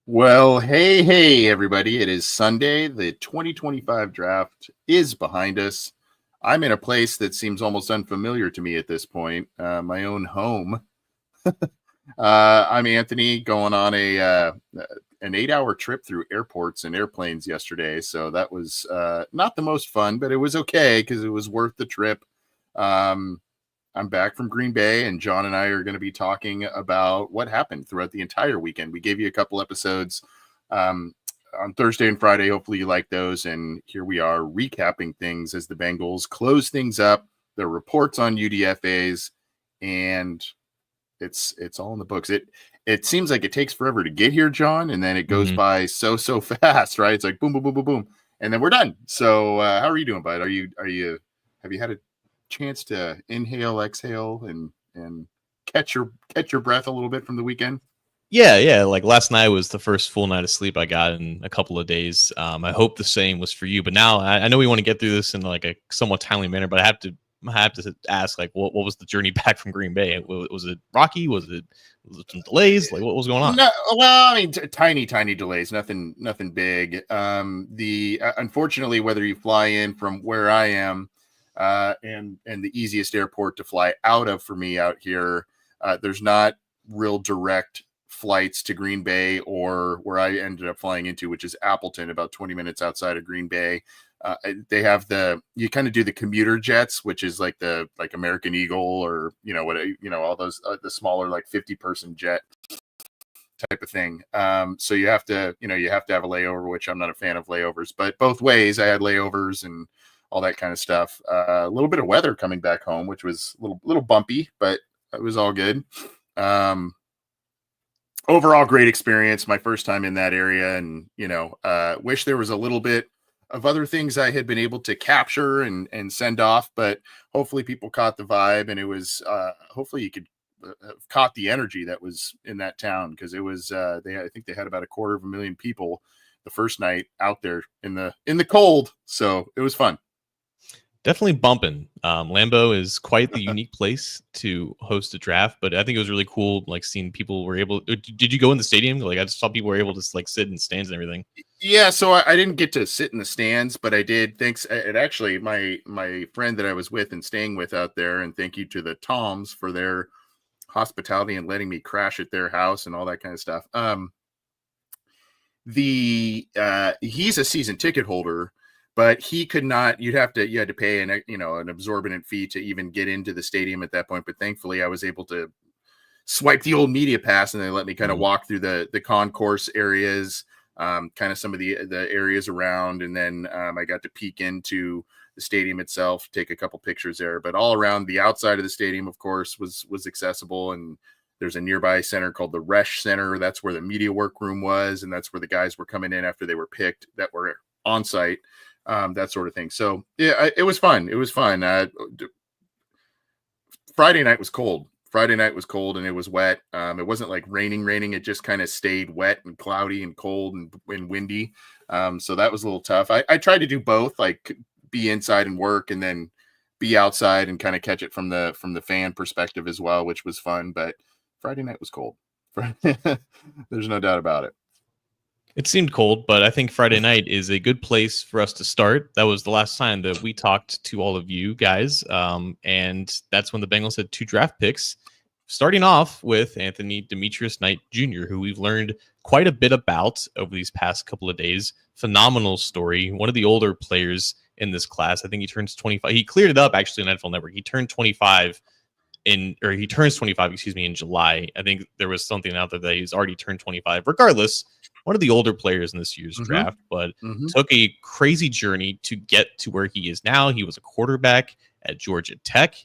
Well, hey, everybody. It is Sunday. The 2025 draft is behind us. I'm in a place that seems almost unfamiliar to me at this point, my own home. I'm Anthony, going on an 8-hour trip through airports and airplanes yesterday. So that was not the most fun, but it was okay because it was worth the trip. I'm back from Green Bay, and John and I are going to be talking about what happened throughout the entire weekend. We gave you a couple episodes on Thursday and Friday. Hopefully you like those. And here we are recapping things as the Bengals close things up. There are reports on UDFAs, and it's all in the books. It seems like it takes forever to get here, John, and then it goes by so fast, right? It's like boom, boom, boom, boom, boom, and then we're done. So how are you doing, bud? Have you had a chance to inhale, exhale, and catch your breath a little bit from the weekend? Yeah. Like last night was the first full night of sleep I got in a couple of days. I hope the same was for you. But now I know we want to get through this in like a somewhat timely manner. But I have to ask, like, what was the journey back from Green Bay? Was it rocky? Was it some delays? Like, what was going on? No, well, I mean, tiny delays, nothing big. Unfortunately, whether you fly in from where I am, and the easiest airport to fly out of for me out here, there's not real direct flights to Green Bay or where I ended up flying into, which is Appleton, about 20 minutes outside of Green Bay. They have you kind of do the commuter jets, which is like American Eagle or all those the smaller like 50-person jet type of thing. So you have to have a layover, which I'm not a fan of layovers, but both ways I had layovers and all that kind of stuff. A little bit of weather coming back home, which was a little bumpy, but it was all good. Overall, great experience. My first time in that area, and wish there was a little bit of other things I had been able to capture and send off, but hopefully people caught the vibe, and it was hopefully you could have caught the energy that was in that town, because it was I think they had about 250,000 people the first night out there in the cold, so it was fun. Definitely bumping. Lambeau is quite the unique place to host a draft, but I think it was really cool, like seeing people were able. Did you go in the stadium? Like I just saw people were able to like sit in stands and everything. Yeah, so I didn't get to sit in the stands, but I did. Thanks. It actually my friend that I was with and staying with out there, and thank you to the Toms for their hospitality and letting me crash at their house and all that kind of stuff. He's a season ticket holder, but he could not. You had to pay an exorbitant fee to even get into the stadium at that point. But thankfully, I was able to swipe the old media pass, and they let me kind of walk through the concourse areas, kind of some of the areas around, and then I got to peek into the stadium itself, take a couple pictures there. But all around the outside of the stadium, of course, was accessible. And there's a nearby center called the Resch Center. That's where the media workroom was, and that's where the guys were coming in after they were picked that were on site. That sort of thing. So yeah, it was fun. Friday night was cold. And it was wet. It wasn't like raining. It just kind of stayed wet and cloudy and cold and windy. So that was a little tough. I tried to do both, like be inside and work, and then be outside and kind of catch it from the fan perspective as well, which was fun. But Friday night was cold. There's no doubt about it. It seemed cold, but I think Friday night is a good place for us to start. That was the last time that we talked to all of you guys, and that's when the Bengals had 2 draft picks, starting off with Anthony Demetrius Knight Jr., who we've learned quite a bit about over these past couple of days. Phenomenal story. One of the older players in this class. I think he turns 25. He cleared it up, actually, on NFL Network. He turned 25 he turns 25, excuse me, in July. I think there was something out there that he's already turned 25. Regardless, one of the older players in this year's draft, but took a crazy journey to get to where he is now. He was a quarterback at Georgia Tech,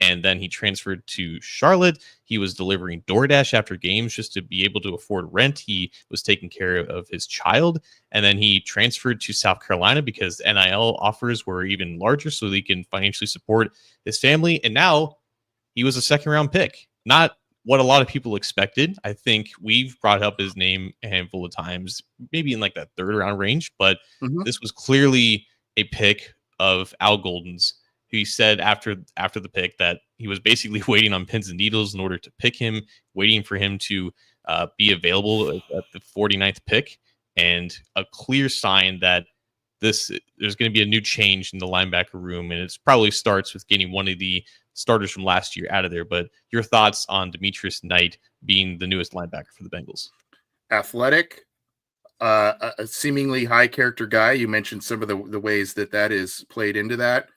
and then he transferred to Charlotte. He was delivering DoorDash after games just to be able to afford rent. He was taking care of his child, and then he transferred to South Carolina because NIL offers were even larger, so he can financially support his family. And now he was a second-round pick. Not what a lot of people expected. I think we've brought up his name a handful of times, maybe in like that third-round range, but this was clearly a pick of Al Golden's, who he said after the pick that he was basically waiting on pins and needles in order to pick him, waiting for him to be available at the 49th pick, and a clear sign that there's going to be a new change in the linebacker room, and it probably starts with getting one of the starters from last year out of there. But your thoughts on Demetrius Knight being the newest linebacker for the Bengals? Athletic, a seemingly high character guy. You mentioned some of the ways that is played into that.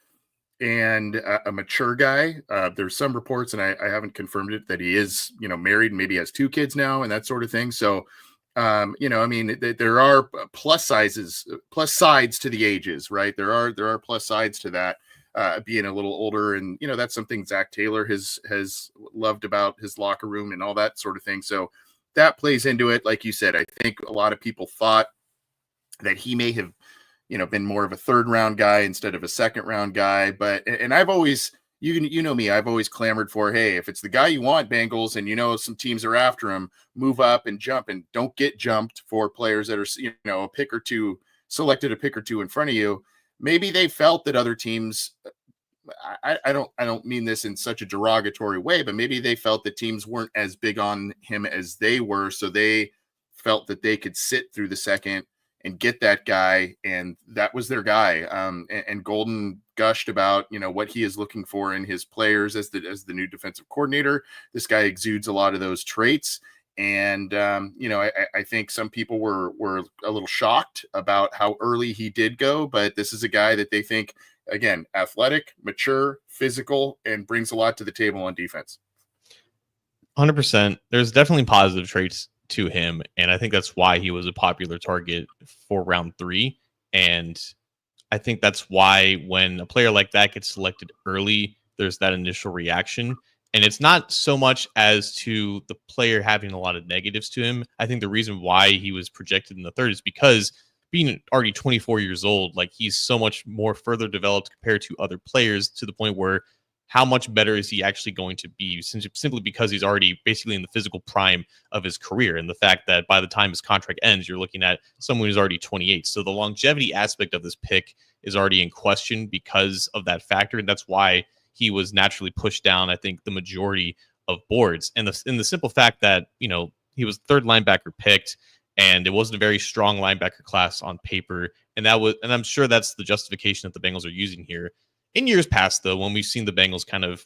And a mature guy. There's some reports, and I haven't confirmed it, that he is, married and maybe has 2 kids now and that sort of thing. So, there are plus sides to the ages, right? There are plus sides to that, being a little older. And, that's something Zach Taylor has loved about his locker room and all that sort of thing. So that plays into it. Like you said, I think a lot of people thought that he may have, been more of a third round guy instead of a second round guy. And I've always, you know me, I've always clamored for, hey, if it's the guy you want, Bengals, and some teams are after him, move up and jump, and don't get jumped for players that are, a pick or two in front of you. Maybe they felt that other teams, I don't mean this in such a derogatory way, but maybe they felt that teams weren't as big on him as they were. So they felt that they could sit through the second and get that guy, and that was their guy. And Golden gushed about, what he is looking for in his players as the new defensive coordinator. This guy exudes a lot of those traits. And, I think some people were a little shocked about how early he did go, but this is a guy that they think, again, athletic, mature, physical, and brings a lot to the table on defense. 100%. There's definitely positive traits to him, and I think that's why he was a popular target for round 3. And I think that's why when a player like that gets selected early, there's that initial reaction. And it's not so much as to the player having a lot of negatives to him. I think the reason why he was projected in the third is because being already 24 years old, like, he's so much more further developed compared to other players, to the point where how much better is he actually going to be, simply because he's already basically in the physical prime of his career. And the fact that by the time his contract ends, you're looking at someone who's already 28. So the longevity aspect of this pick is already in question because of that factor. And that's why he was naturally pushed down, I think, the majority of boards. And the simple fact that, he was third linebacker picked, and it wasn't a very strong linebacker class on paper. And I'm sure that's the justification that the Bengals are using here. In years past, though, when we've seen the Bengals kind of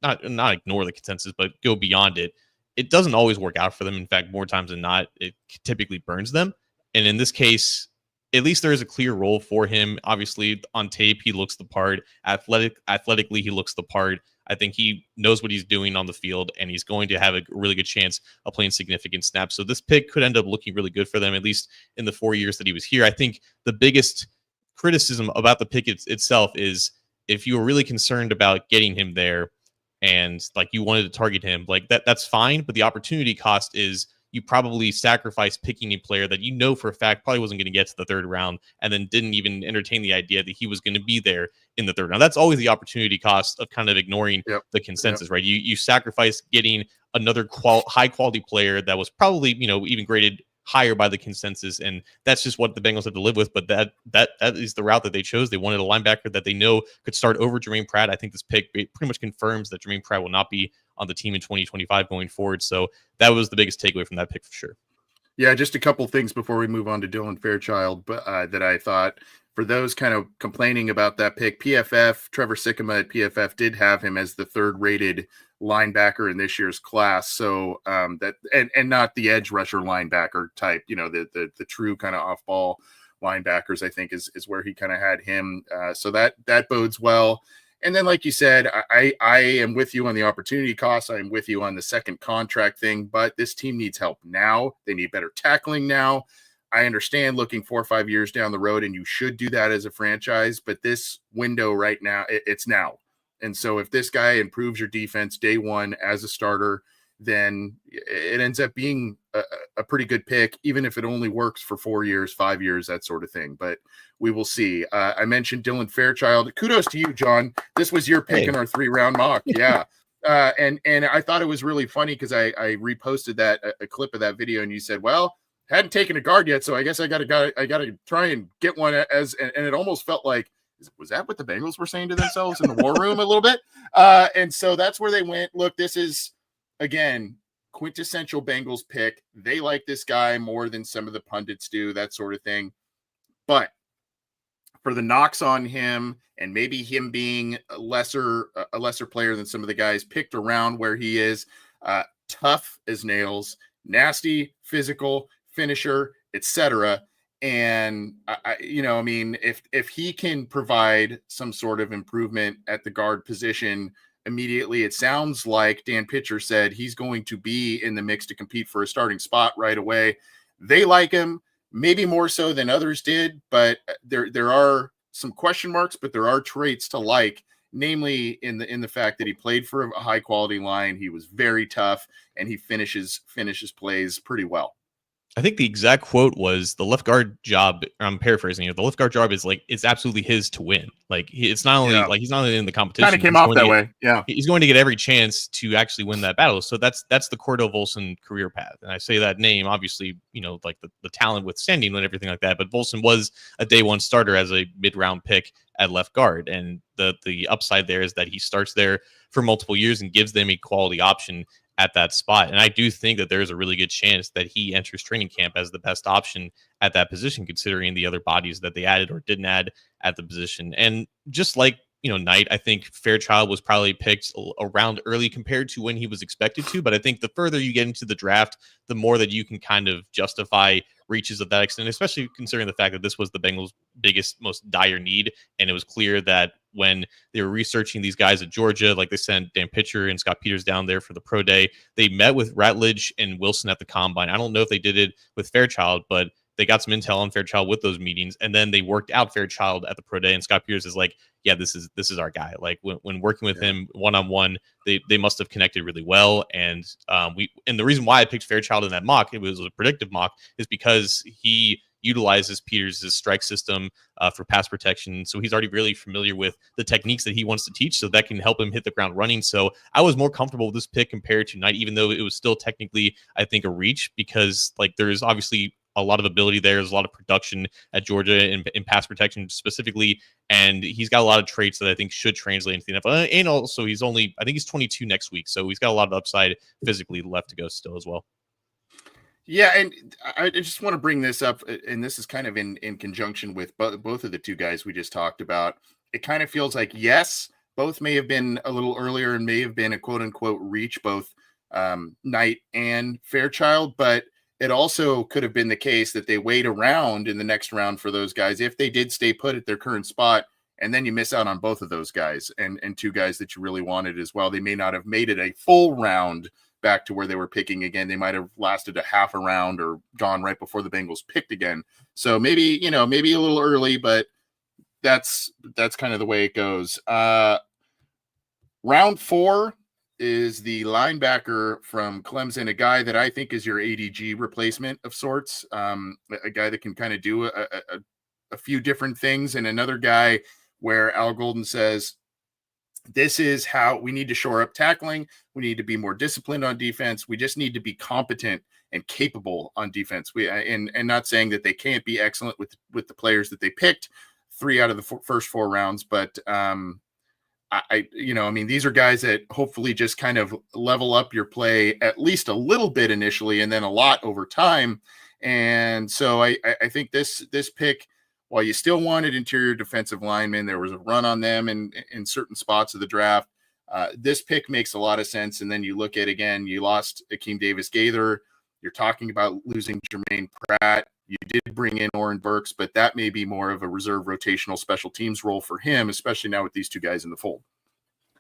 not ignore the consensus, but go beyond it, it doesn't always work out for them. In fact, more times than not, it typically burns them. And in this case, at least there is a clear role for him. Obviously, on tape, he looks the part. Athletically, he looks the part. I think he knows what he's doing on the field, and he's going to have a really good chance of playing significant snaps. So this pick could end up looking really good for them, at least in the 4 years that he was here. I think the biggest criticism about the pick itself is, if you were really concerned about getting him there and like you wanted to target him, like that's fine. But the opportunity cost is you probably sacrifice picking a player that for a fact probably wasn't going to get to the third round, and then didn't even entertain the idea that he was going to be there in the third round. That's always the opportunity cost of kind of ignoring the consensus, right? You sacrifice getting another high quality player that was probably, even graded higher by the consensus, and that's just what the Bengals have to live with. But that is the route that they chose. They wanted a linebacker that they know could start over Jermaine Pratt. I think this pick pretty much confirms that Jermaine Pratt will not be on the team in 2025 going forward. So that was the biggest takeaway from that pick for sure. Yeah, just a couple things before we move on to Dylan Fairchild, but that I thought, for those kind of complaining about that pick, PFF, Trevor Sikkema at PFF did have him as the third rated linebacker in this year's class. So that and not the edge rusher linebacker type, the true kind of off ball linebackers, I think is where he kind of had him. So that bodes well. And then, like you said, I am with you on the opportunity cost. I'm with you on the second contract thing, but this team needs help now. They need better tackling now. I understand looking 4 or 5 years down the road, and you should do that as a franchise, but this window right now, it's now. And so if this guy improves your defense day one as a starter, then it ends up being a pretty good pick, even if it only works for 4 years, 5 years, that sort of thing. But we will see. I mentioned Dylan Fairchild. Kudos to you, John. This was your pick in our 3-round mock. Yeah. And I thought it was really funny because I reposted a clip of that video, and you said, well, hadn't taken a guard yet, so I guess I got to try and get one and it almost felt like, was that what the Bengals were saying to themselves in the war room a little bit? And so that's where they went. Look, this is, again, quintessential Bengals pick. They like this guy more than some of the pundits do, that sort of thing. But for the knocks on him and maybe him being a lesser player than some of the guys picked around where he is, tough as nails, nasty, physical, finisher, etc. And if he can provide some sort of improvement at the guard position immediately, it sounds like Dan Pitcher said he's going to be in the mix to compete for a starting spot right away. They like him, maybe more so than others did, but there are some question marks, but there are traits to like, namely in the fact that he played for a high quality line. He was very tough, and he finishes plays pretty well. I think the exact quote was, the left guard job, I'm paraphrasing here, the left guard job is like, it's absolutely his to win. Like, it's not only like, he's not only in the competition. Kind of came off that way. Yeah. He's going to get every chance to actually win that battle. So that's the Cordell Volson career path. And I say that name, obviously, like the talent withstanding and everything like that. But Volson was a day one starter as a mid-round pick at left guard. And the upside there is that he starts there for multiple years and gives them a quality option at that spot. And I do think that there's a really good chance that he enters training camp as the best option at that position, considering the other bodies that they added or didn't add at the position. And just like, Knight, I think Fairchild was probably picked around early compared to when he was expected to. But I think the further you get into the draft, the more that you can kind of justify reaches of that extent, especially considering the fact that this was the Bengals' biggest, most dire need. And it was clear that when they were researching these guys at Georgia, like they sent Dan Pitcher and Scott Peters down there for the pro day, they met with Ratledge and Wilson at the combine. I don't know if they did it with Fairchild, but they got some intel on Fairchild with those meetings, and then they worked out Fairchild at the pro day. And Scott Peters is like, yeah, this is our guy. Like when working with him one-on-one, they must have connected really well. And the reason why I picked Fairchild in that mock, it was a predictive mock, is because he utilizes Peters' strike system for pass protection. So he's already really familiar with the techniques that he wants to teach, so that can help him hit the ground running. So I was more comfortable with this pick compared to Knight, even though it was still technically, I think, a reach, because like there's obviously a lot of ability there. There's a lot of production at Georgia in pass protection specifically, and he's got a lot of traits that I think should translate into the NFL. And also, I think he's 22 next week, so he's got a lot of upside physically left to go still as well. Yeah, and I just want to bring this up, and this is kind of in conjunction with both of the two guys we just talked about. It kind of feels like, yes, both may have been a little earlier and may have been a quote-unquote reach, both Knight and Fairchild, but it also could have been the case that they wait around in the next round for those guys if they did stay put at their current spot, and then you miss out on both of those guys and two guys that you really wanted as well. They may not have made it a full round back to where they were picking again. They might have lasted a half a round or gone right before the Bengals picked again. So maybe a little early, but that's kind of the way it goes. Round 4 is the linebacker from Clemson, a guy that I think is your ADG replacement of sorts, a guy that can kind of do a few different things, and another guy where Al Golden says, this is how we need to shore up tackling. We need to be more disciplined on defense. We just need to be competent and capable on defense. And not saying that they can't be excellent with the players that they picked 3 out of the first 4 rounds, but these are guys that hopefully just kind of level up your play at least a little bit initially, and then a lot over time. And so I think this pick, while you still wanted interior defensive linemen, there was a run on them in certain spots of the draft. This pick makes a lot of sense. And then you look at, again, you lost Akeem Davis-Gaither. You're talking about losing Jermaine Pratt. You did bring in Oren Burks, but that may be more of a reserve rotational special teams role for him, especially now with these two guys in the fold.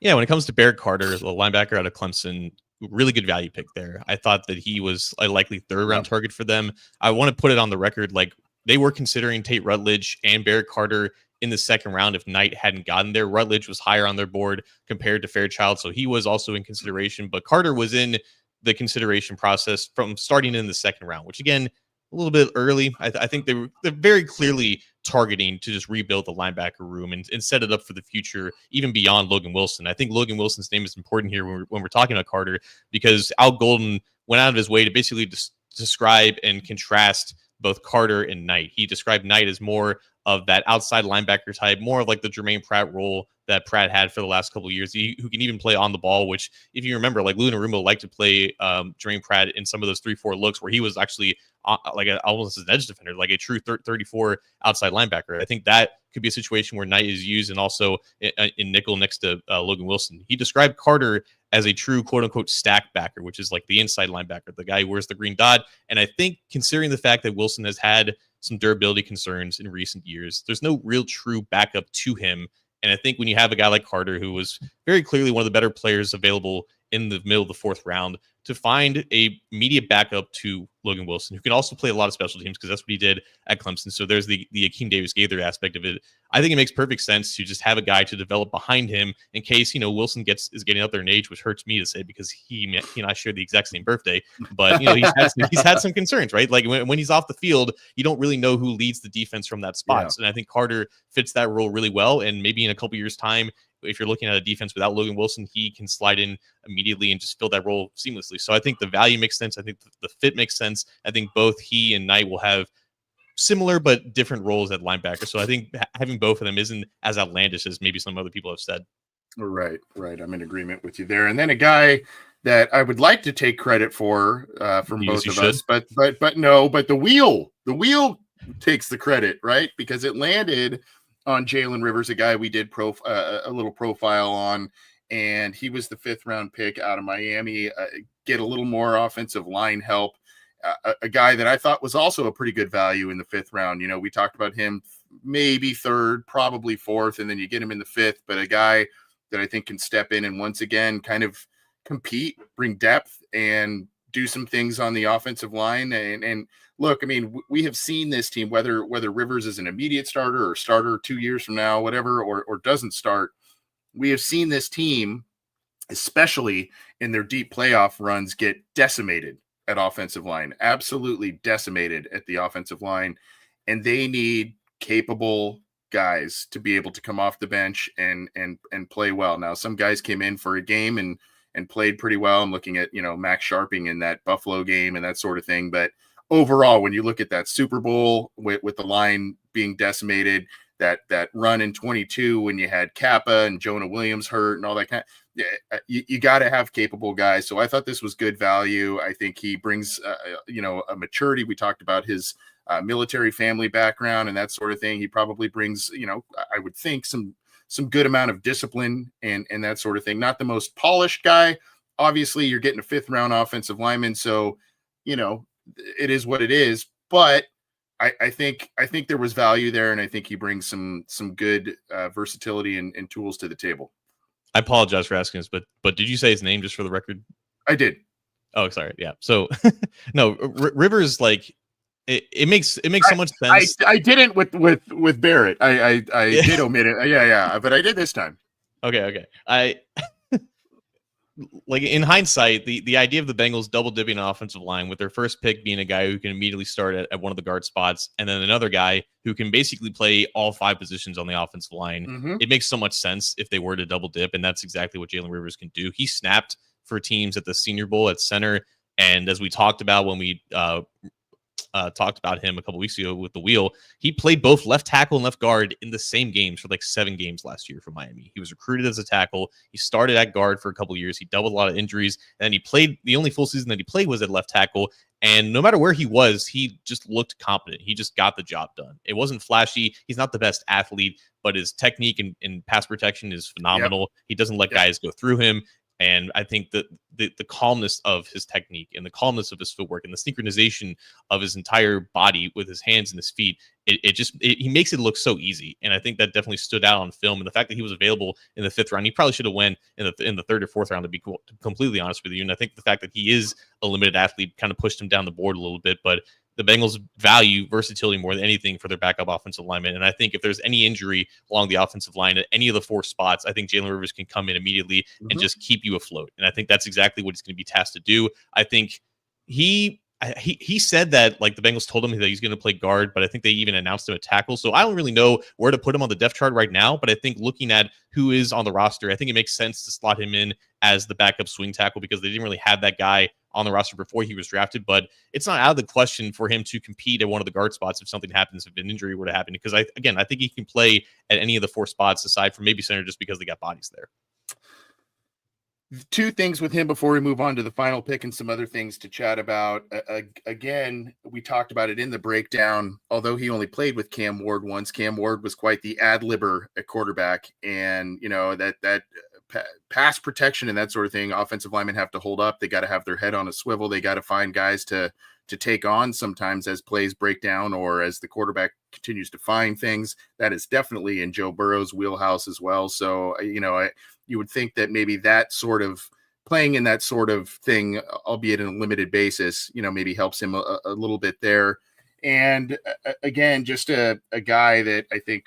Yeah, when it comes to Barrett Carter, the linebacker out of Clemson, really good value pick there. I thought that he was a likely third round target for them. I want to put it on the record, like they were considering Tate Rutledge and Barrett Carter in the second round if Knight hadn't gotten there. Rutledge was higher on their board compared to Fairchild, so he was also in consideration, but Carter was in the consideration process from starting in the second round, which again, a little bit early. I think they're very clearly targeting to just rebuild the linebacker room and set it up for the future, even beyond Logan Wilson. I think Logan Wilson's name is important here when we're talking about Carter, because Al Golden went out of his way to basically describe and contrast both Carter and Knight. He described Knight as more of that outside linebacker type, more of like the Jermaine Pratt role that Pratt had for the last couple of years, who can even play on the ball, which if you remember, like Lou Narumo liked to play Jermaine Pratt in some of those 3-4 looks where he was actually almost an edge defender, like a true 34 outside linebacker. I think that could be a situation where Knight is used and also in nickel next to Logan Wilson. He described Carter as a true quote unquote stack backer, which is like the inside linebacker, the guy who wears the green dot. And I think considering the fact that Wilson has had some durability concerns in recent years, there's no real true backup to him. And I think when you have a guy like Carter, who was very clearly one of the better players available in the middle of the fourth round, to find a immediate backup to Logan Wilson, who can also play a lot of special teams because that's what he did at Clemson. So there's the Akeem Davis-Gaither aspect of it. I think it makes perfect sense to just have a guy to develop behind him in case, Wilson is getting out there in age, which hurts me to say because he I share the exact same birthday, but he's had some concerns, right? Like when he's off the field, you don't really know who leads the defense from that spot. Yeah. And I think Carter fits that role really well. And maybe in a couple years' time, if you're looking at a defense without Logan Wilson, he can slide in immediately and just fill that role seamlessly. So I think the value makes sense. I think the fit makes sense. I think both he and Knight will have similar but different roles at linebacker. So I think having both of them isn't as outlandish as maybe some other people have said. Right. I'm in agreement with you there. And then a guy that I would like to take credit for from both of us, but the wheel takes the credit, right? Because it landed on Jaylen Rivers, a guy we did a little profile on, and he was the 5th round pick out of Miami. Get a little more offensive line help. A guy that I thought was also a pretty good value in the 5th round. We talked about him maybe 3rd, probably 4th, and then you get him in the 5th, but a guy that I think can step in and once again kind of compete, bring depth, and do some things on the offensive line. And look, I mean, we have seen this team, whether Rivers is an immediate starter or starter 2 years from now, whatever, or doesn't start, we have seen this team, especially in their deep playoff runs, get decimated at offensive line, absolutely decimated at the offensive line. And they need capable guys to be able to come off the bench and play well. Now, some guys came in for a game and played pretty well. I'm looking at, Max Sharping in that Buffalo game and that sort of thing. But overall, when you look at that Super Bowl with the line being decimated, that run in 22 when you had Kappa and Jonah Williams hurt and all that kind of, you got to have capable guys. So I thought this was good value. I think he brings, a maturity. We talked about his military family background and that sort of thing. He probably brings, I would think some good amount of discipline and that sort of thing. Not the most polished guy. Obviously, you're getting a 5th round offensive lineman, so it is what it is. But I think there was value there, and I think he brings some good versatility and tools to the table. I apologize for asking this, but did you say his name just for the record? I did. Oh, sorry. Yeah. So no, Rivers, like it makes so much sense. I didn't with Barrett. I did omit it. Yeah. But I did this time. Okay. Like in hindsight, the idea of the Bengals double dipping an offensive line with their first pick being a guy who can immediately start at one of the guard spots, and then another guy who can basically play all 5 positions on the offensive line. Mm-hmm. It makes so much sense if they were to double dip, and that's exactly what Jaylen Rivers can do. He snapped for teams at the Senior Bowl at center, and as we talked about when we talked about him a couple weeks ago with the wheel, he played both left tackle and left guard in the same games for like 7 games last year for Miami. He was recruited as a tackle. He started at guard for a couple years. He doubled a lot of injuries, and then he played, the only full season that he played was at left tackle. And no matter where he was, he just looked competent. He just got the job done. It wasn't flashy. He's not the best athlete, but his technique and pass protection is phenomenal. Yep. He doesn't let guys go through him. And I think that the calmness of his technique and the calmness of his footwork and the synchronization of his entire body with his hands and his feet, he makes it look so easy. And I think that definitely stood out on film. And the fact that he was available in the 5th round, he probably should have went in the 3rd or 4th round, to be completely honest with you. And I think the fact that he is a limited athlete kind of pushed him down the board a little bit, but the Bengals value versatility more than anything for their backup offensive lineman. And I think if there's any injury along the offensive line at any of the 4 spots, I think Jaylen Rivers can come in immediately and just keep you afloat. And I think that's exactly what he's going to be tasked to do. I think he said that, like, the Bengals told him that he's going to play guard, but I think they even announced him a tackle. So I don't really know where to put him on the depth chart right now, but I think looking at who is on the roster, I think it makes sense to slot him in as the backup swing tackle because they didn't really have that guy on the roster before he was drafted. But it's not out of the question for him to compete at one of the guard spots if something happens, if an injury were to happen, because I think he can play at any of the 4 spots aside from maybe center, just because they got bodies there. 2 things with him before we move on to the final pick and some other things to chat about. Again, we talked about it in the breakdown. Although he only played with Cam Ward once, Cam Ward was quite the ad-libber at quarterback. And, that pass protection and that sort of thing, offensive linemen have to hold up. They got to have their head on a swivel. They got to find guys to take on sometimes as plays break down or as the quarterback continues to find things. That is definitely in Joe Burrow's wheelhouse as well. So, you would think that maybe that sort of playing in that sort of thing, albeit on a limited basis, maybe helps him a little bit there. And again, just a guy that I think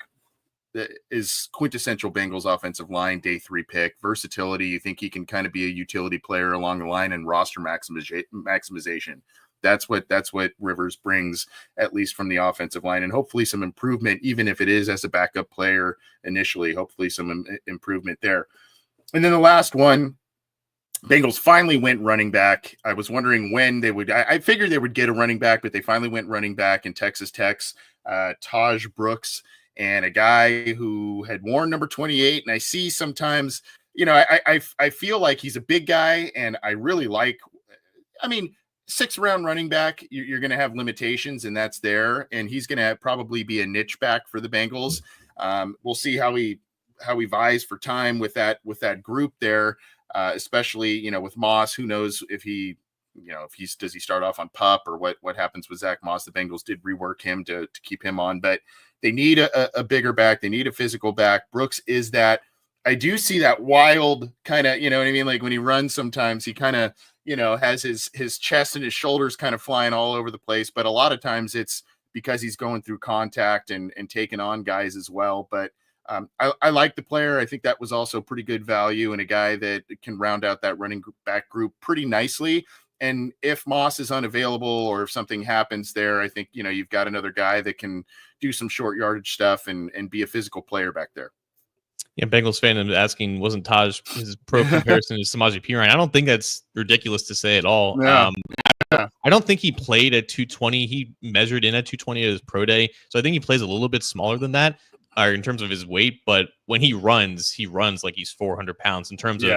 that is quintessential Bengals offensive line, day 3 pick, versatility. You think he can kind of be a utility player along the line and roster maximization. That's what Rivers brings, at least from the offensive line, and hopefully some improvement, even if it is as a backup player initially, hopefully some improvement there. And then the last one, Bengals finally went running back. I was wondering when they would, I figured they would get a running back, but they finally went running back in Texas Tech's Tajh Brooks, and a guy who had worn number 28. And I see sometimes, I feel like he's a big guy, and I really like, 6th round running back, you're going to have limitations, and that's there. And he's going to probably be a niche back for the Bengals. We'll see how he vies for time with that group there, especially, with Moss. Who knows if does he start off on PUP or what happens with Zach Moss? The Bengals did rework him to keep him on, but they need a bigger back. They need a physical back. Brooks is that. I do see that wild kind of, like when he runs, sometimes he kind of, has his chest and his shoulders kind of flying all over the place. But a lot of times it's because he's going through contact and taking on guys as well. But I like the player. I think that was also pretty good value, and a guy that can round out that running back group pretty nicely. And if Moss is unavailable or if something happens there, I think, you've got another guy that can do some short yardage stuff and be a physical player back there. Yeah, Bengals fan asking, wasn't Tajh his pro comparison to Samaje Perine? I don't think that's ridiculous to say at all. Yeah. I don't think he played at 220. He measured in at 220 at his pro day. So I think he plays a little bit smaller than that in terms of his weight. But when he runs like he's 400 pounds in terms of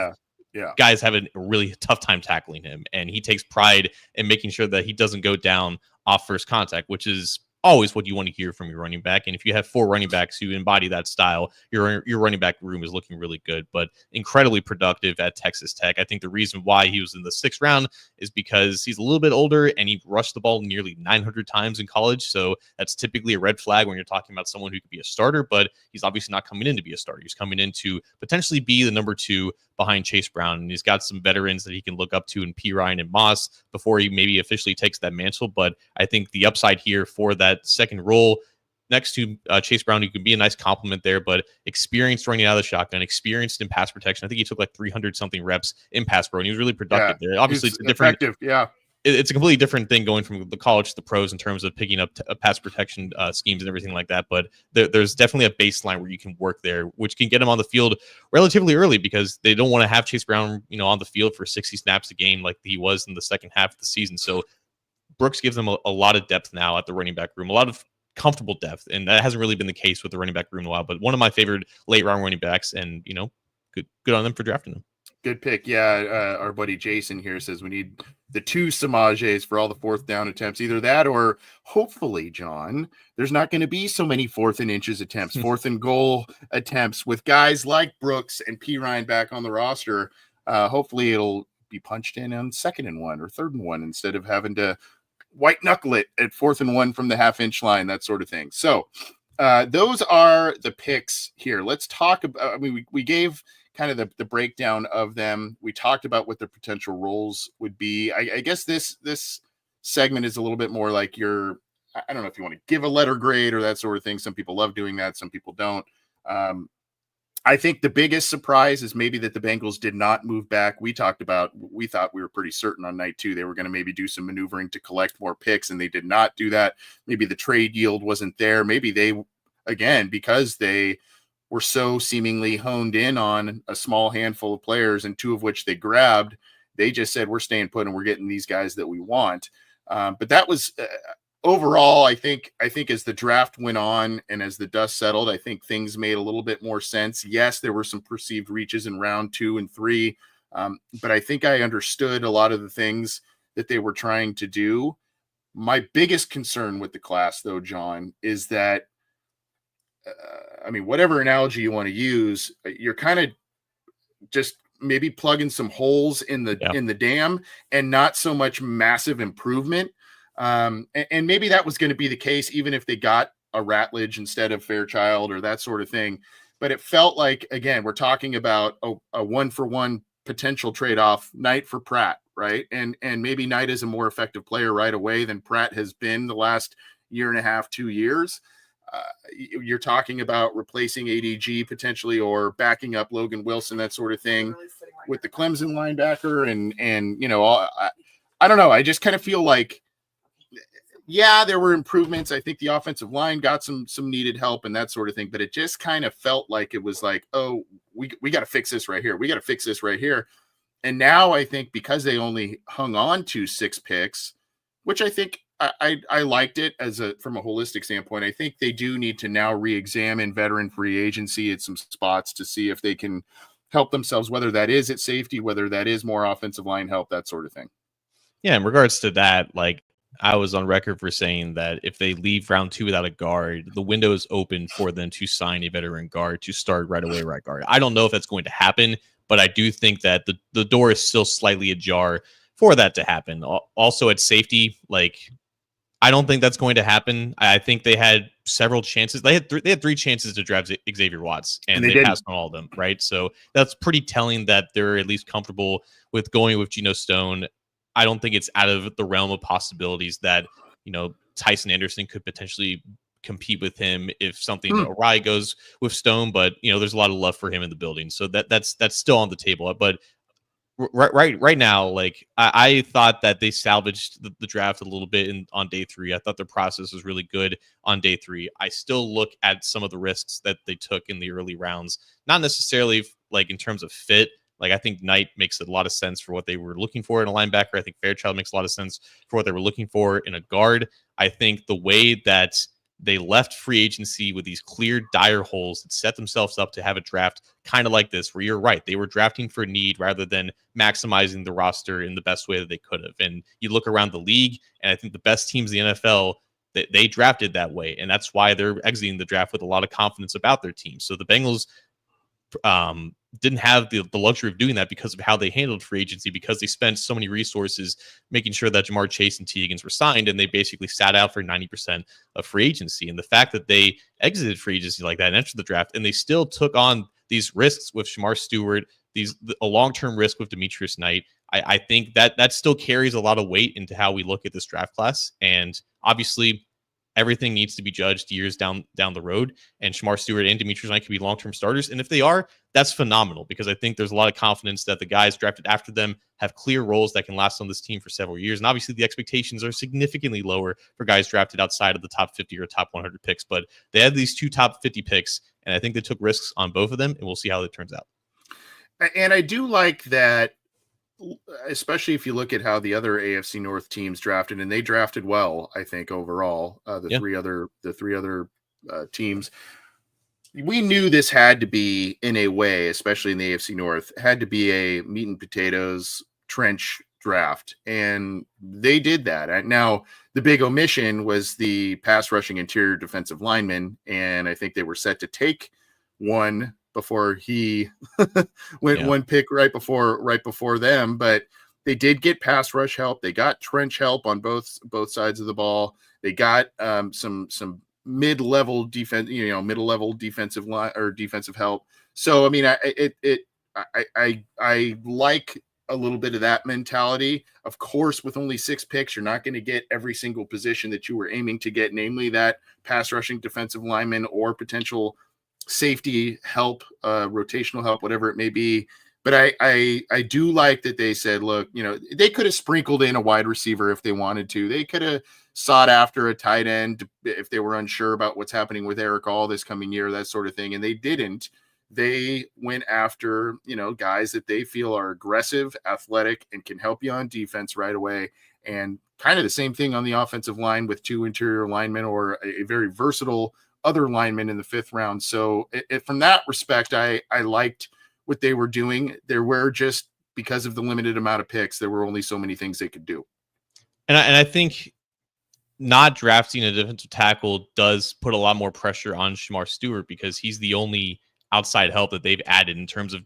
guys have a really tough time tackling him. And he takes pride in making sure that he doesn't go down off first contact, which is always what you want to hear from your running back. And if you have 4 running backs who embody that style, your running back room is looking really good, but incredibly productive at Texas Tech. I think the reason why he was in the 6th round is because he's a little bit older and he rushed the ball nearly 900 times in college. So that's typically a red flag when you're talking about someone who could be a starter, but he's obviously not coming in to be a starter. He's coming in to potentially be the number 2 behind Chase Brown. And he's got some veterans that he can look up to in Perine and Moss before he maybe officially takes that mantle. But I think the upside here for that second role next to Chase Brown, who can be a nice compliment there, but experienced running out of the shotgun, experienced in pass protection. I think he took like 300 something reps in pass pro, and he was really productive there. Obviously, it's a different, it's a completely different thing going from the college to the pros in terms of picking up pass protection schemes and everything like that. But there's definitely a baseline where you can work there, which can get him on the field relatively early because they don't want to have Chase Brown, on the field for 60 snaps a game like he was in the second half of the season. So Brooks gives them a lot of depth now at the running back room, a lot of comfortable depth, and that hasn't really been the case with the running back room in a while. But one of my favorite late round running backs, and good on them for drafting him. Good pick. Yeah, our buddy Jason here says we need the 2 Samajes for all the 4th down attempts. Either that or hopefully, John, there's not going to be so many 4th and inches attempts, 4th and goal attempts with guys like Brooks and Perine back on the roster. hopefully it'll be punched in on 2nd and 1 or 3rd and 1 instead of having to white knuckle it at 4th and 1 from the half-inch line, that sort of thing. So those are the picks here. Let's talk about, I mean, we gave kind of the breakdown of them. We talked about what their potential roles would be. I guess this segment is a little bit more like I don't know if you want to give a letter grade or that sort of thing. Some people love doing that. Some people don't. I think the biggest surprise is maybe that the Bengals did not move back. We thought we were pretty certain on night 2 they were going to maybe do some maneuvering to collect more picks, and they did not do that. Maybe the trade yield wasn't there. Maybe they, again, because they were so seemingly honed in on a small handful of players and 2 of which they grabbed, they just said, we're staying put and we're getting these guys that we want. But that was overall, I think as the draft went on and as the dust settled, I think things made a little bit more sense. Yes, there were some perceived reaches in round 2 and 3, but I think I understood a lot of the things that they were trying to do. My biggest concern with the class, though, John, is that, I mean, whatever analogy you want to use, you're kind of just maybe plugging some holes in the dam and not so much massive improvement. And maybe that was going to be the case, even if they got a Ratledge instead of Fairchild or that sort of thing. But it felt like, again, we're talking about a 1-for-1 potential trade-off Knight for Pratt, right? And maybe Knight is a more effective player right away than Pratt has been the last year and a half, 2 years. You're talking about replacing ADG potentially or backing up Logan Wilson, that sort of thing, with the Clemson linebacker. And you know, I don't know. I just kind of feel like, yeah, there were improvements. I think the offensive line got some needed help and that sort of thing, but it just kind of felt like it was like, oh, we got to fix this right here. We got to fix this right here. And now I think because they only hung on to 6 picks, which I think I liked it from a holistic standpoint. I think they do need to now re-examine veteran free agency at some spots to see if they can help themselves, whether that is at safety, whether that is more offensive line help, that sort of thing. Yeah, in regards to that, like, I was on record for saying that if they leave round 2 without a guard, the window is open for them to sign a veteran guard to start right away right guard. I don't know if that's going to happen, but I do think that the door is still slightly ajar for that to happen. Also at safety, like, I don't think that's going to happen. I think they had several chances. They had 3 chances to draft Xavier Watts, and they passed on all of them, right? So that's pretty telling that they're at least comfortable with going with Geno Stone. I don't think it's out of the realm of possibilities that, you know, Tyson Anderson could potentially compete with him if something awry goes with Stone, but, you know, there's a lot of love for him in the building. So that's still on the table. But right now, like, I thought that they salvaged the draft a little bit on day 3. I thought their process was really good on day 3. I still look at some of the risks that they took in the early rounds, not necessarily like in terms of fit. Like, I think Knight makes a lot of sense for what they were looking for in a linebacker. I think Fairchild makes a lot of sense for what they were looking for in a guard. I think the way that they left free agency with these clear, dire holes that set themselves up to have a draft kind of like this, where you're right, they were drafting for need rather than maximizing the roster in the best way that they could have. And you look around the league, and I think the best teams in the NFL, they drafted that way. And that's why they're exiting the draft with a lot of confidence about their team. So the Bengals didn't have the luxury of doing that because of how they handled free agency, because they spent so many resources making sure that Jamar Chase and T. Higgins were signed, and they basically sat out for 90% of free agency. And the fact that they exited free agency like that and entered the draft, and they still took on these risks with Shamar Stewart, a long-term risk with Demetrius Knight, I think that still carries a lot of weight into how we look at this draft class. And obviously, everything needs to be judged years down the road, and Shamar Stewart and Demetrius Knight can be long-term starters. And if they are, that's phenomenal, because I think there's a lot of confidence that the guys drafted after them have clear roles that can last on this team for several years. And obviously the expectations are significantly lower for guys drafted outside of the top 50 or top 100 picks, but they had these 2 top 50 picks, and I think they took risks on both of them, and we'll see how it turns out. And I do like that, especially if you look at how the other AFC North teams drafted, and they drafted well, I think overall, the three other teams. We knew this had to be, in a way, especially in the AFC North, had to be a meat and potatoes trench draft, and they did that. Now, the big omission was the pass rushing interior defensive lineman, and I think they were set to take one before he went Yeah. one pick right before them. But they did get pass rush help. They got trench help on both sides of the ball. They got some mid-level defense, middle-level defensive line or defensive help. So I mean, I like a little bit of that mentality. Of course, with only 6 picks, you're not going to get every single position that you were aiming to get, namely that pass rushing defensive lineman or potential safety help, rotational help, whatever it may be. But I do like that they said, look, they could have sprinkled in a wide receiver if they wanted to. They could have sought after a tight end if they were unsure about what's happening with Eric All this coming year, that sort of thing. And they didn't. They went after, guys that they feel are aggressive, athletic, and can help you on defense right away. And kind of the same thing on the offensive line with 2 interior linemen or a very versatile other lineman in the 5th round. So from that respect, I liked what they were doing. There were just, because of the limited amount of picks, there were only so many things they could do. And I think not drafting a defensive tackle does put a lot more pressure on Shamar Stewart because he's the only outside help that they've added in terms of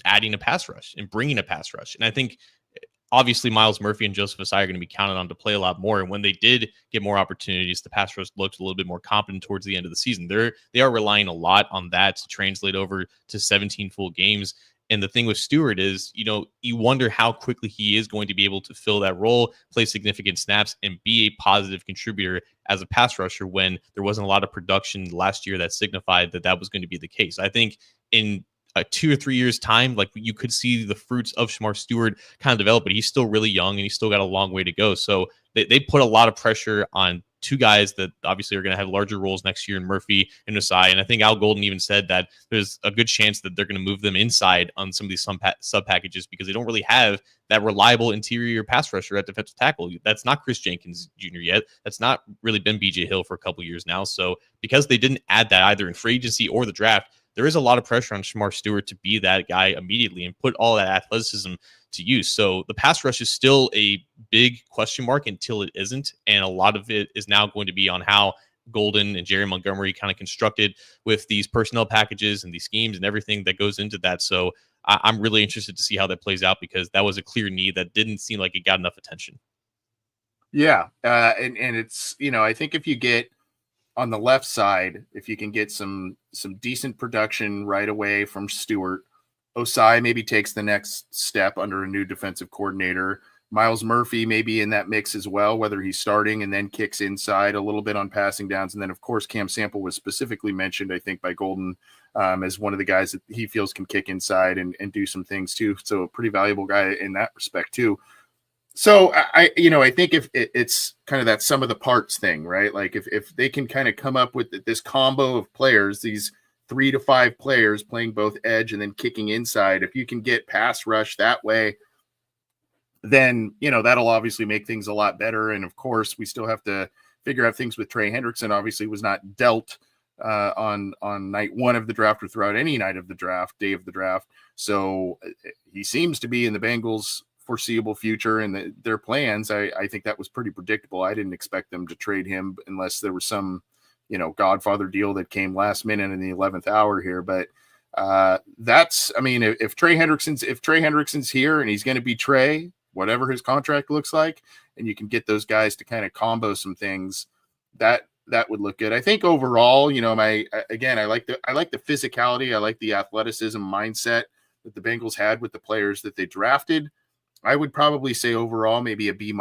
adding a pass rush and bringing a pass rush. And I think obviously Myles Murphy and Joseph Asai are going to be counted on to play a lot more. And when they did get more opportunities, the pass rush looked a little bit more competent towards the end of the season. They are relying a lot on that to translate over to 17 full games. And the thing with Stewart is, you wonder how quickly he is going to be able to fill that role, play significant snaps, and be a positive contributor as a pass rusher when there wasn't a lot of production last year that signified that was going to be the case. I think in 2 or 3 years time, like you could see the fruits of Shamar Stewart kind of develop, but he's still really young and he's still got a long way to go. So they put a lot of pressure on 2 guys that obviously are going to have larger roles next year in Murphy and Asai. And I think Al Golden even said that there's a good chance that they're going to move them inside on some of these sub packages because they don't really have that reliable interior pass rusher at defensive tackle. That's not Chris Jenkins Jr. yet. That's not really been BJ Hill for a couple years now. So because they didn't add that either in free agency or the draft, there is a lot of pressure on Shamar Stewart to be that guy immediately and put all that athleticism to use. So the pass rush is still a big question mark until it isn't. And a lot of it is now going to be on how Golden and Jerry Montgomery kind of constructed with these personnel packages and these schemes and everything that goes into that. So I'm really interested to see how that plays out because that was a clear need that didn't seem like it got enough attention. Yeah. And it's, I think if you get on the left side, if you can get some decent production right away from Stewart, Osai maybe takes the next step under a new defensive coordinator. Myles Murphy may be in that mix as well, whether he's starting and then kicks inside a little bit on passing downs. And then, of course, Cam Sample was specifically mentioned, I think, by Golden as one of the guys that he feels can kick inside and do some things too. So a pretty valuable guy in that respect too. So I think if it's kind of that sum of the parts thing, right? Like if they can kind of come up with this combo of players, these 3 to 5 players playing both edge and then kicking inside, if you can get pass rush that way, then, that'll obviously make things a lot better. And of course, we still have to figure out things with Trey Hendrickson. Obviously was not dealt on night 1 of the draft or throughout any night of the draft, day of the draft. So he seems to be in the Bengals' foreseeable future and their plans. I think that was pretty predictable. I didn't expect them to trade him unless there was some, Godfather deal that came last minute in the 11th hour here. But if Trey Hendrickson's here and he's going to be Trey, whatever his contract looks like, and you can get those guys to kind of combo some things, that would look good. I think overall, I like the physicality. I like the athleticism mindset that the Bengals had with the players that they drafted. I would probably say overall maybe a B-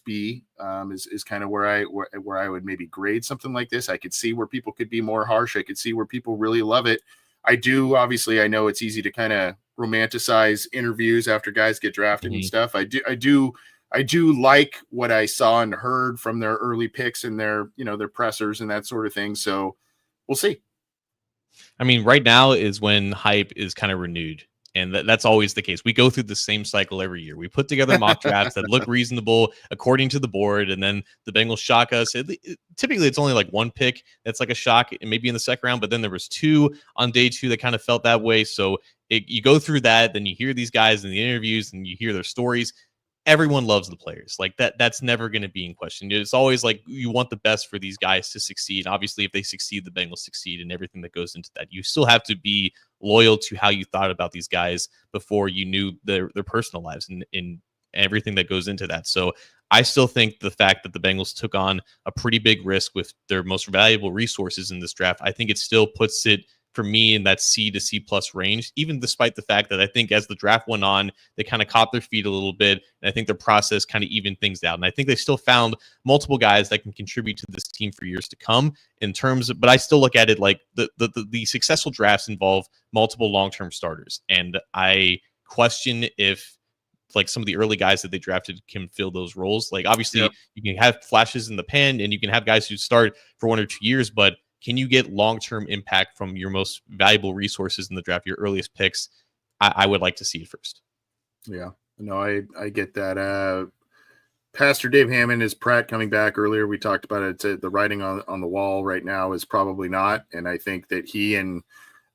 B is kind of where I would maybe grade something like this. I could see where people could be more harsh. I could see where people really love it. I know it's easy to kind of romanticize interviews after guys get drafted and stuff. I do like what I saw and heard from their early picks and their pressers and that sort of thing. So we'll see. I mean, right now is when hype is kind of renewed. And that's always the case. We go through the same cycle every year. We put together mock drafts that look reasonable according to the board, and then the Bengals shock us. Typically, it's only like 1 pick that's like a shock, and maybe in the second round. But then there was 2 on day 2 that kind of felt that way. So you go through that, then you hear these guys in the interviews, and you hear their stories. Everyone loves the players. Like that's never going to be in question. It's always like you want the best for these guys to succeed. Obviously, if they succeed, the Bengals succeed and everything that goes into that. You still have to be loyal to how you thought about these guys before you knew their personal lives and in everything that goes into that. So I still think the fact that the Bengals took on a pretty big risk with their most valuable resources in this draft, I think it still puts it for me in that C to C plus range, even despite the fact that I think as the draft went on, they kind of caught their feet a little bit. And I think their process kind of evened things out. And I think they still found multiple guys that can contribute to this team for years to come in terms of, but I still look at it like the successful drafts involve multiple long-term starters. And I question if like some of the early guys that they drafted can fill those roles. Like obviously you can have flashes in the pen and you can have guys who start for 1 or 2 years, but can you get long-term impact from your most valuable resources in the draft, your earliest picks? I would like to see it first. Yeah, no, I get that. Pastor Dave Hammond, is Pratt coming back earlier? We talked about it. The writing on the wall right now is probably not. And I think that he and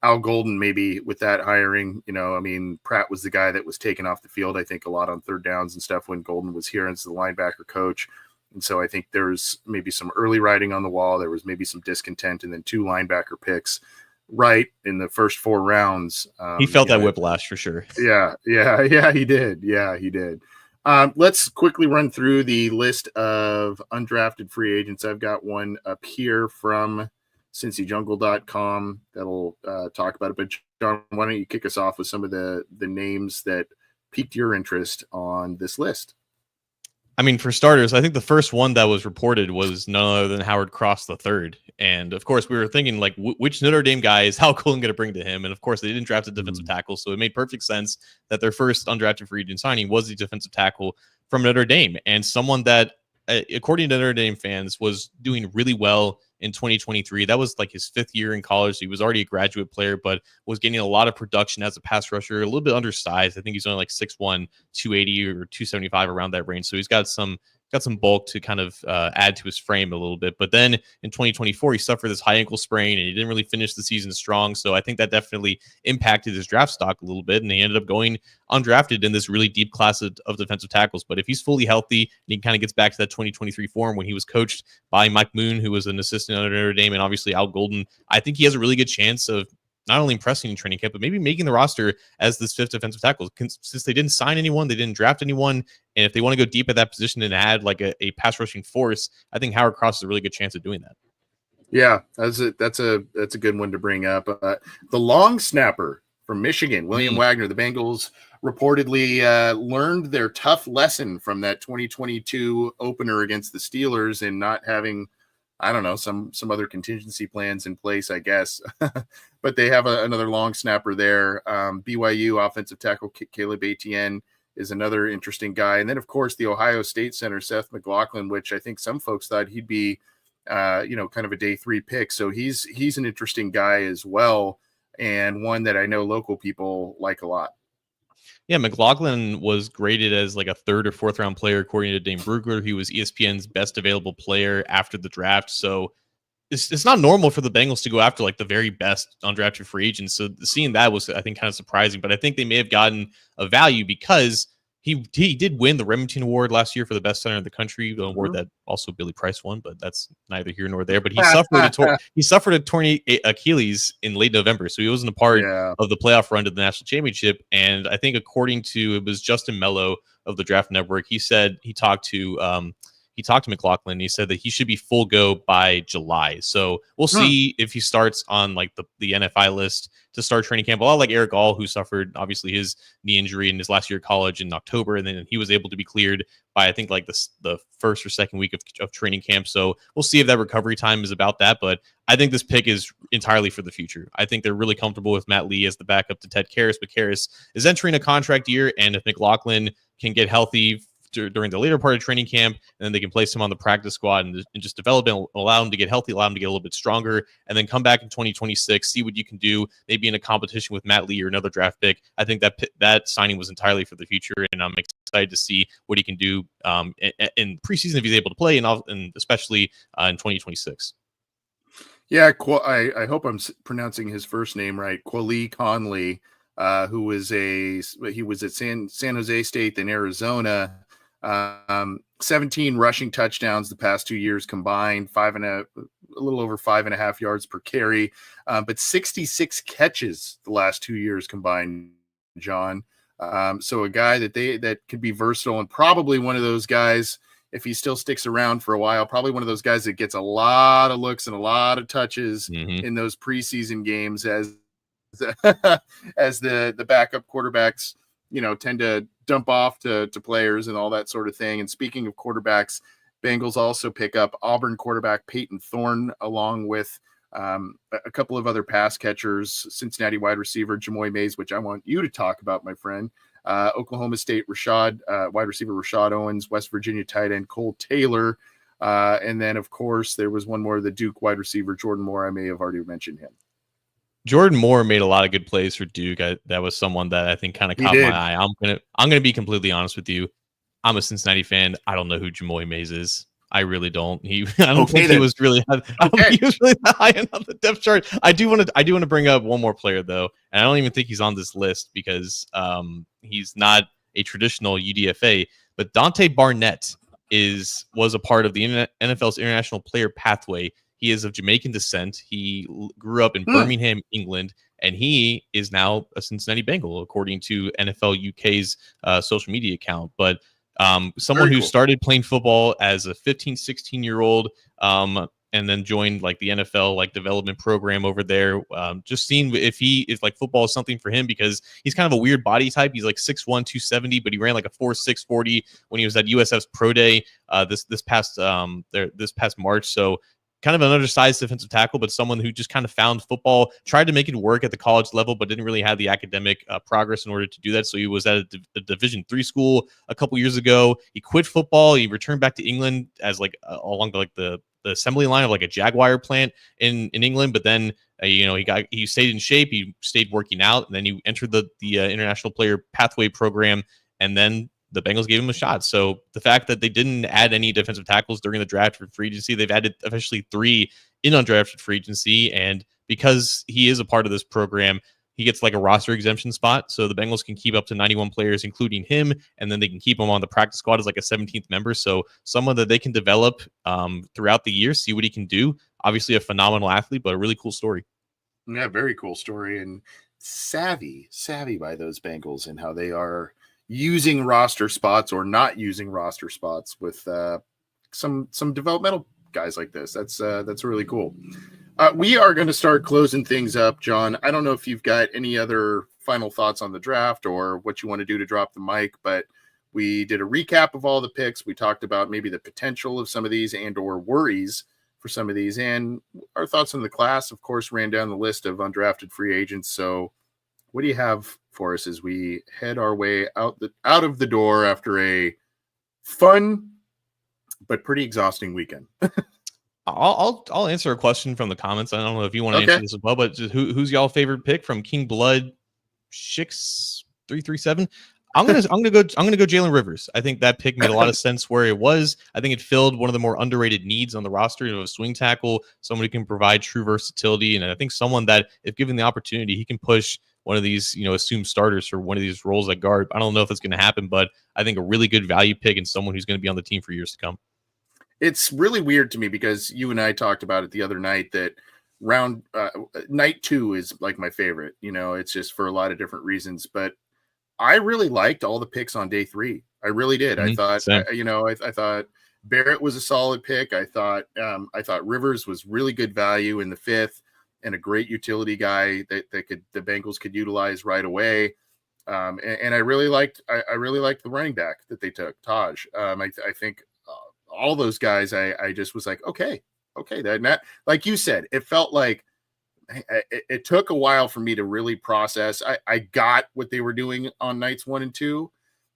Al Golden, maybe with that hiring, I mean, Pratt was the guy that was taken off the field, I think, a lot on third downs and stuff when Golden was here as the linebacker coach. And so I think there's maybe some early writing on the wall. There was maybe some discontent, and then 2 linebacker picks right in the first 4 rounds. He felt that whiplash for sure. Yeah, he did. Yeah, he did. Let's quickly run through the list of undrafted free agents. I've got one up here from CincyJungle.com that'll talk about it. But John, why don't you kick us off with some of the names that piqued your interest on this list? I mean, for starters, I think the first one that was reported was none other than Howard Cross III. And of course, we were thinking like, which Notre Dame guy is Hal Cullen going to bring to him? And of course, they didn't draft a defensive tackle, so it made perfect sense that their first undrafted free agent signing was the defensive tackle from Notre Dame, and someone that, according to Notre Dame fans, was doing really well in 2023. That was like his 5th year in college. He was already a graduate player, but was getting a lot of production as a pass rusher, a little bit undersized. I think he's only like 6'1", 280 or 275 around that range. So he's got some bulk to kind of add to his frame a little bit. But then in 2024, he suffered this high ankle sprain and he didn't really finish the season strong. So I think that definitely impacted his draft stock a little bit. And he ended up going undrafted in this really deep class of defensive tackles. But if he's fully healthy and he kind of gets back to that 2023 form when he was coached by Mike Moon, who was an assistant under Notre Dame, and obviously Al Golden, I think he has a really good chance of not only impressing in training camp, but maybe making the roster as this 5th defensive tackle. Since they didn't sign anyone, they didn't draft anyone, and if they want to go deep at that position and add like a pass rushing force, I think Howard Cross is a really good chance of doing that. Yeah, that's a good one to bring up. The long snapper from Michigan, William Wagner. The Bengals reportedly learned their tough lesson from that 2022 opener against the Steelers and not having, I don't know, some other contingency plans in place, I guess. But they have another long snapper there. BYU offensive tackle Caleb Etienne is another interesting guy. And then, of course, the Ohio State center, Seth McLaughlin, which I think some folks thought he'd be, kind of a day 3 pick. So he's an interesting guy as well, and one that I know local people like a lot. Yeah, McLaughlin was graded as like a 3rd or 4th round player according to Dane Brugler. He was ESPN's best available player after the draft. So it's not normal for the Bengals to go after like the very best undrafted free agents. So seeing that was, I think, kind of surprising. But I think they may have gotten a value because he did win the Remington Award last year for the best center in the country, the award that also Billy Price won, but that's neither here nor there. But he suffered a torn Achilles in late November, so he wasn't a part of the playoff run to the national championship. And I think according to, it was Justin Mello of the Draft Network, he said he talked to McLaughlin. And he said that he should be full go by July. So we'll see if he starts on like the NFI list to start training camp. A lot like Eric All, who suffered obviously his knee injury in his last year of college in October, and then he was able to be cleared by I think like the first or second week of training camp. So we'll see if that recovery time is about that. But I think this pick is entirely for the future. I think they're really comfortable with Matt Lee as the backup to Ted Karras, but Karras is entering a contract year, and if McLaughlin can get healthy during the later part of training camp, and then they can place him on the practice squad and just develop and allow him to get healthy, allow him to get a little bit stronger, and then come back in 2026, see what you can do, maybe in a competition with Matt Lee or another draft pick. I think that signing was entirely for the future, and I'm excited to see what he can do in preseason if he's able to play, and especially in 2026. Yeah, I hope I'm pronouncing his first name right. Quali Conley, who was he was at San Jose State in Arizona. 17 rushing touchdowns the past 2 years combined, a little over 5.5 yards per carry, but 66 catches the last 2 years combined, John. So a guy that could be versatile, and probably one of those guys, if he still sticks around for a while, probably one of those guys that gets a lot of looks and a lot of touches in those preseason games as the backup quarterbacks, tend to dump off to players and all that sort of thing. And speaking of quarterbacks, Bengals also pick up Auburn quarterback Peyton Thorne, along with a couple of other pass catchers, Cincinnati wide receiver Jamoy Mays, which I want you to talk about, my friend. Oklahoma State wide receiver Rashad Owens, West Virginia tight end Cole Taylor. And then, of course, there was one more, the Duke wide receiver Jordan Moore. I may have already mentioned him. Jordan Moore made a lot of good plays for Duke. That was someone that I think kind of caught my eye. I'm gonna be completely honest with you. I'm a Cincinnati fan. I don't know who Jamoy Mays is. I really don't. I don't think he was really that high on the depth chart. I do want to bring up one more player though, and I don't even think he's on this list because he's not a traditional UDFA. But Dante Barnett was a part of the NFL's international player pathway. He is of Jamaican descent. He grew up in Birmingham, England, and he is now a Cincinnati Bengal, according to NFL UK's social media account. But someone who started playing football as a 15, 16-year-old and then joined like the NFL like development program over there. Just seeing if football is something for him, because he's kind of a weird body type. He's like 6'1", 270, but he ran like a 4.6 40 when he was at USF's Pro Day this past March. So kind of an undersized defensive tackle, but someone who just kind of found football, tried to make it work at the college level, but didn't really have the academic progress in order to do that. So he was at a Division III school a couple years ago. He quit football. He returned back to England as along the assembly line of like a Jaguar plant in England. But then, he stayed in shape. He stayed working out, and then he entered the international player pathway program, and then the Bengals gave him a shot. So the fact that they didn't add any defensive tackles during the draft for free agency, they've added officially 3 in undrafted free agency. And because he is a part of this program, he gets like a roster exemption spot. So the Bengals can keep up to 91 players, including him. And then they can keep him on the practice squad as like a 17th member. So someone that they can develop throughout the year, see what he can do. Obviously a phenomenal athlete, but a really cool story. Yeah, very cool story. And savvy by those Bengals and how they are using roster spots or not using roster spots with some developmental guys like this. That's really cool. We are going to start closing things up, John. I don't know if you've got any other final thoughts on the draft or what you want to do to drop the mic, but we did a recap of all the picks. We talked about maybe the potential of some of these and or worries for some of these, and our thoughts on the class. Of course, ran down the list of undrafted free agents. So what do you have for us as we head our way out of the door after a fun but pretty exhausting weekend? I'll answer a question from the comments. I don't know if you want to answer this as well, but just who's y'all favorite pick from King Blood 6337? I'm gonna go Jaylen Rivers. I think that pick made a lot of sense where it was. I think it filled one of the more underrated needs on the roster of a swing tackle, someone who can provide true versatility, and I think someone that, if given the opportunity, he can push one of these, assumed starters for one of these roles at guard. I don't know if it's going to happen, but I think a really good value pick and someone who's going to be on the team for years to come. It's really weird to me because you and I talked about it the other night that night 2 is like my favorite. It's just for a lot of different reasons, but I really liked all the picks on day 3. I really did. I thought, I thought Barrett was a solid pick. I thought Rivers was really good value in the 5th. And a great utility guy that the Bengals could utilize right away. And I really liked the running back that they took, Tajh. I think all those guys, I just was like, okay. That, like you said, it felt like it took a while for me to really process. I got what they were doing on nights 1 and 2,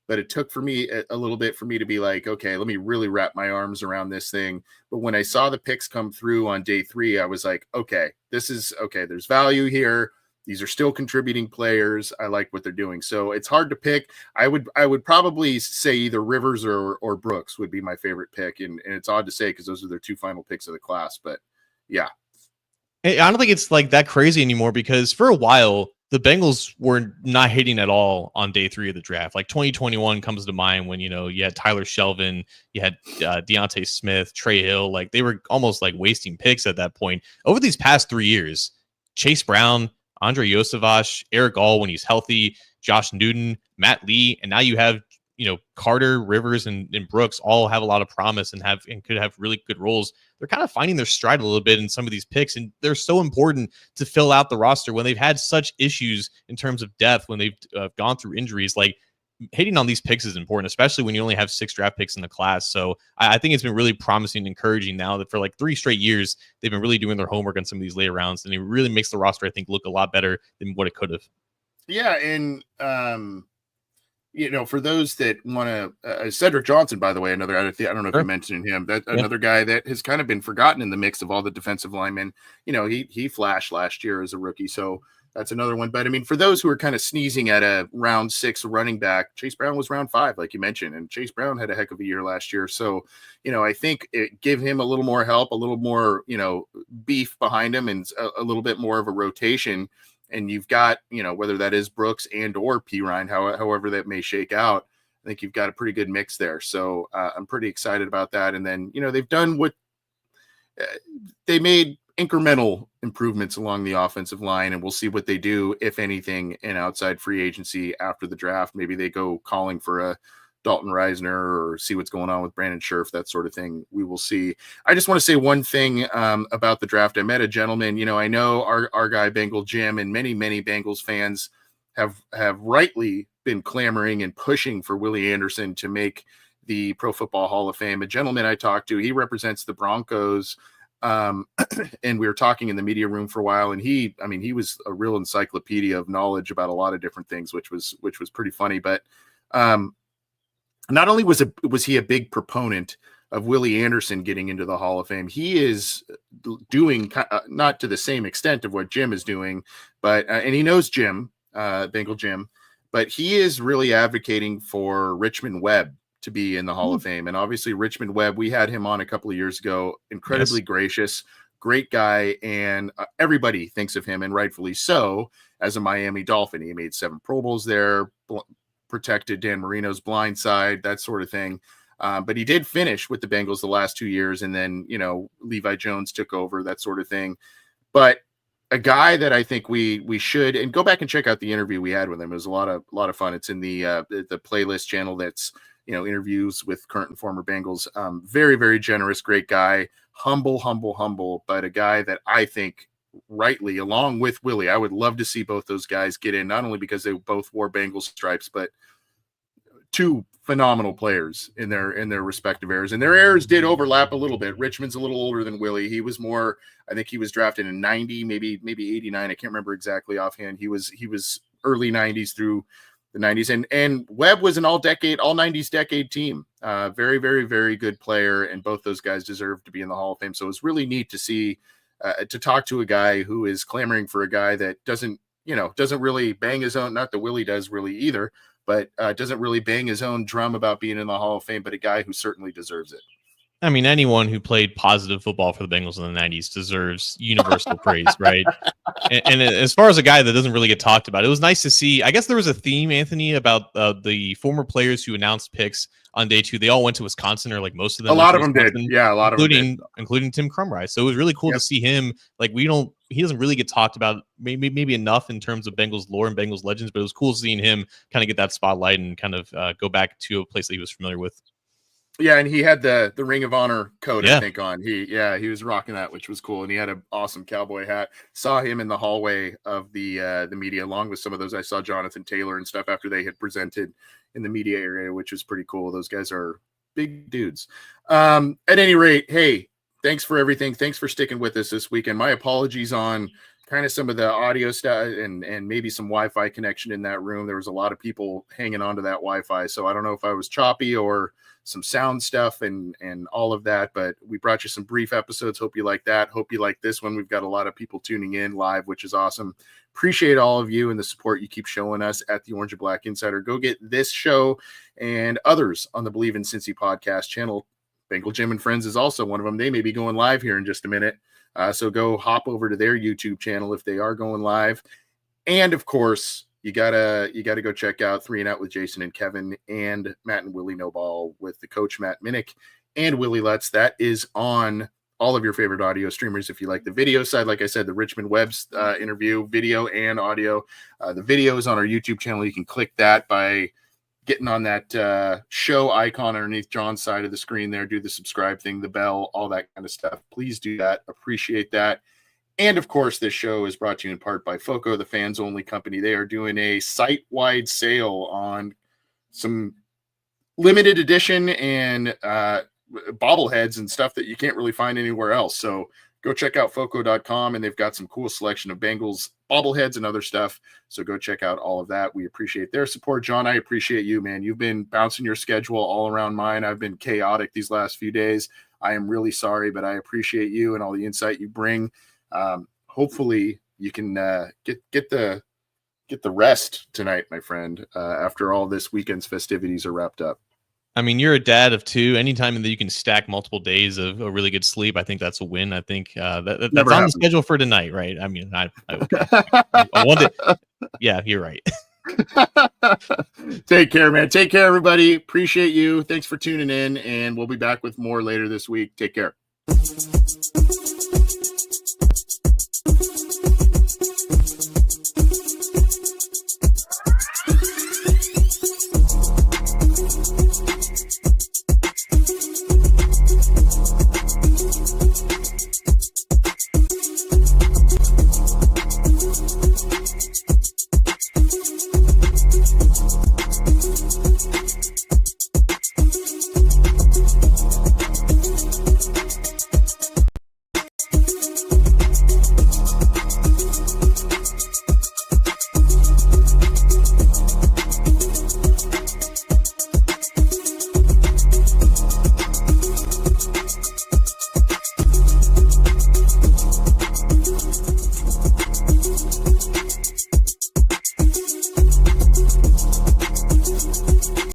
but it took for me a little bit for me to be like, okay, let me really wrap my arms around this thing. But when I saw the picks come through on day 3, I was like, okay, there's value here. These are still contributing players. I like what they're doing. So it's hard to pick. I would probably say either Rivers or Brooks would be my favorite pick. And it's odd to say because those are their 2 final picks of the class. But yeah. I don't think it's like that crazy anymore because for a while, the Bengals were not hitting at all on day 3 of the draft. Like 2021 comes to mind when, you had Tyler Shelvin, you had Deontay Smith, Trey Hill. Like they were almost like wasting picks at that point. Over these past 3 years, Chase Brown, Andre Yosevach, Eric All when he's healthy, Josh Newton, Matt Lee, and now you have Carter, Rivers, and Brooks all have a lot of promise and could have really good roles. They're kind of finding their stride a little bit in some of these picks, and they're so important to fill out the roster when they've had such issues in terms of depth, when they've gone through injuries. Like hitting on these picks is important, especially when you only have 6 draft picks in the class. So I think it's been really promising and encouraging now that for like 3 straight years, they've been really doing their homework on some of these later rounds, and it really makes the roster, I think, look a lot better than what it could have. Yeah, and for those that want to, Cedric Johnson, by the way, another, I don't know if you mentioned him, another guy that has kind of been forgotten in the mix of all the defensive linemen. He flashed last year as a rookie, so that's another one. But I mean, for those who are kind of sneezing at a round 6 running back, Chase Brown was round 5, like you mentioned, and Chase Brown had a heck of a year last year. So, I think it give him a little more help, a little more, beef behind him, and a little bit more of a rotation. And you've got, whether that is Brooks and or Pirine, however that may shake out, I think you've got a pretty good mix there. So I'm pretty excited about that. And then, they've done what they made incremental improvements along the offensive line, and we'll see what they do, if anything, in outside free agency after the draft. Maybe they go calling for a Dalton Reisner or see what's going on with Brandon Scherf, that sort of thing. We will see. I just want to say one thing about the draft. I met a gentleman, I know our guy Bengal Jim and many Bengals fans have rightly been clamoring and pushing for Willie Anderson to make the Pro Football Hall of Fame. A gentleman I talked to, he represents the Broncos, and we were talking in the media room for a while, and he was a real encyclopedia of knowledge about a lot of different things, which was pretty funny. But not only was he a big proponent of Willie Anderson getting into the Hall of Fame, he is doing not to the same extent of what Jim is doing, but and he knows Jim, Bengal Jim, but he is really advocating for Richmond Webb to be in the Hall of Fame. And obviously Richmond Webb, we had him on a couple of years ago, incredibly gracious, great guy, and everybody thinks of him, and rightfully so, as a Miami Dolphin. He made 7 Pro Bowls there, protected Dan Marino's blind side, that sort of thing. But he did finish with the Bengals the last 2 years, and then, Levi Jones took over, that sort of thing. But a guy that I think we should, and go back and check out the interview we had with him. It was a lot of fun. It's in the playlist channel that's, interviews with current and former Bengals. Very, very generous, great guy, humble, but a guy that I think rightly, along with Willie, I would love to see both those guys get in, not only because they both wore Bengals stripes, but 2 phenomenal players in their respective eras, and their eras did overlap a little bit. Richmond's a little older than Willie. He was more, I think he was drafted in 90, maybe 89. I can't remember exactly offhand. He was early 90s through the 90s, and Webb was an all 90s decade team. Very, very, very good player, and both those guys deserve to be in the Hall of Fame. So it was really neat to see, to talk to a guy who is clamoring for a guy that doesn't really bang his own, not that Willie does really either, but doesn't really bang his own drum about being in the Hall of Fame, but a guy who certainly deserves it. I mean, anyone who played positive football for the Bengals in the 90s deserves universal praise, right? And as far as a guy that doesn't really get talked about, it was nice to see. I guess there was a theme, Anthony, about the former players who announced picks on day 2. They all went to Wisconsin, or like most of them. A lot of them did. Yeah, a lot of them did. Including Tim Crumry. So it was really cool to see him. Like he doesn't really get talked about maybe enough in terms of Bengals lore and Bengals legends, but it was cool seeing him kind of get that spotlight and kind of go back to a place that he was familiar with. Yeah, and he had the Ring of Honor coat, I think, on. He was rocking that, which was cool, and he had an awesome cowboy hat. Saw him in the hallway of the media, along with some of those. I saw Jonathan Taylor and stuff after they had presented in the media area, which was pretty cool. Those guys are big dudes. At any rate, hey, thanks for everything. Thanks for sticking with us this weekend. My apologies on kind of some of the audio stuff and maybe some Wi-Fi connection in that room. There was a lot of people hanging on to that Wi-Fi, so I don't know if I was choppy or some sound stuff and all of that, but we brought you some brief episodes. Hope you like that. Hope you like this one. We've got a lot of people tuning in live, which is awesome. Appreciate all of you and the support you keep showing us at the Orange and Black Insider. Go get this show and others on the Believe in Cincy podcast channel. Bengal Jim and Friends is also one of them. They may be going live here in just a minute. So go hop over to their YouTube channel if they are going live. And of course, you gotta go check out 3 and Out with Jason and Kevin and Matt and Willie No Ball with the coach Matt Minnick and Willie Lutz. That is on all of your favorite audio streamers. If you like the video side, like I said, the Richmond Webb's interview, video and audio. The video is on our YouTube channel. You can click that by getting on that show icon underneath John's side of the screen there. Do the subscribe thing, the bell, all that kind of stuff. Please do that. Appreciate that. And of course, this show is brought to you in part by FOCO, the fans only company. They are doing a site-wide sale on some limited edition and bobbleheads and stuff that you can't really find anywhere else. So go check out foco.com, and they've got some cool selection of Bengals bobbleheads and other stuff. So go check out all of that. We appreciate their support. John, I appreciate you, man. You've been bouncing your schedule all around mine. I've been chaotic these last few days. I am really sorry, but I appreciate you and all the insight you bring. Hopefully you can get the rest tonight, my friend, after all this weekend's festivities are wrapped up. I mean, you're a dad of 2. Anytime that you can stack multiple days of a really good sleep, I think that's a win. I think that's on the schedule for tonight, right? I mean, I wanted. Yeah, you're right. Take care, man. Take care, everybody. Appreciate you. Thanks for tuning in, and we'll be back with more later this week. Take care.